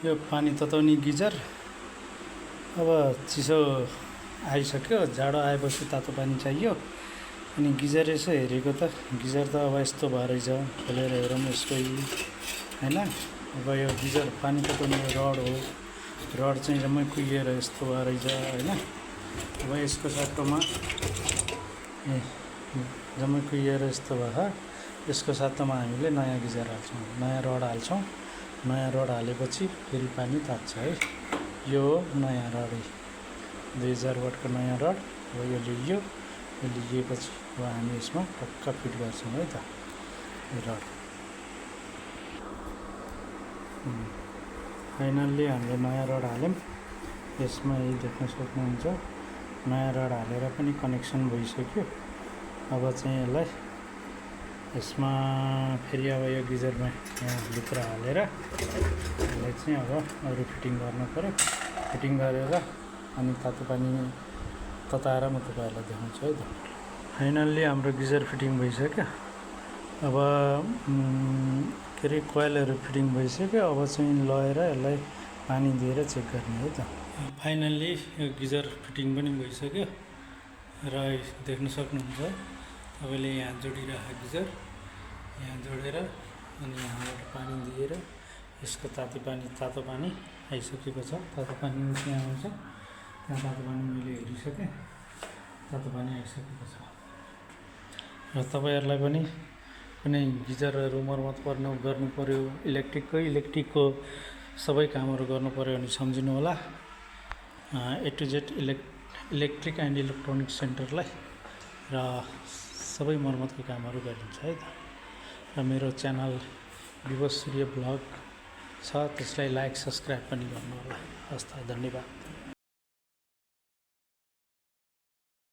यो पानी तताउने गिजर अब चिसो आइसक्यो, जाडो आएपछि तातो पानी चाहियो। अनि गिजर यसो हेरेको त गिजर त अब यस्तो भएर रहेछ, खोलेर हेरौँ यसको होइन। अब यो गिजर पानी तताउने रड हो, रड चाहिँ जम्मै कुहिएर यस्तो भएर रहेछ होइन। अब यसको साटोमा जम्मै कुहिएर यस्तो भयो। यसको साटोमा हामीले नयाँ गिजर हाल्छौँ, नयाँ रड हाल्छौँ। नयाँ रड हालेपछि फेरि पानी तात्छ है। यो नयाँ रड 2000 वाटको नयाँ रड हो। यो लिइयो, यो लिइएपछि अब हामी यसमा टक्क फिट गर्छौँ है त यो रड। फाइनल्ली हामीले नयाँ रड हाल्यौँ। यसमा यही देख्न सक्नुहुन्छ, नयाँ रड हालेर पनि कनेक्सन भइसक्यो। अब चाहिँ यसमा फेरि अब यो गिजरमा यहाँ भित्र हालेर यसलाई चाहिँ अब अरू फिटिङ गर्नु पऱ्यो। फिटिङ गरेर अनि तातो पानी तताएर म तपाईँहरूलाई देखाउँछु है त। फाइनल्ली हाम्रो गिजर फिटिङ भइसक्यो। अब के अरे कोइलहरू फिटिङ भइसक्यो। अब चाहिँ लगेर यसलाई पानी दिएर चेक गर्ने है त। फाइनल्ली यो गिजर फिटिङ पनि भइसक्यो र देख्न सक्नुहुन्छ तपाईँले यहाँ जोडिरहेको गिजर यहाँ जोडेर अनि यहाँबाट पानी दिएर यसको तातो पानी आइसकेको छ। तातो पानी त्यहाँ आउँछ, त्यहाँ तातो पानी मैले हेरिसकेँ, तातो पानी आइसकेको छ। र तपाईँहरूलाई पनि कुनै गिजरहरू मर्मत गर्नु पऱ्यो, इलेक्ट्रिकको सबै कामहरू गर्नु पऱ्यो भने सम्झिनु होला। A to Z electric and electronic सेन्टरलाई र सबै मर्मतको कामहरू गरिन्छ है त। र मेरो च्यानल विवश सूर्य ब्लग छ, त्यसलाई लाइक सब्सक्राइब पनि गर्नु होला। हस् त, धन्यवाद।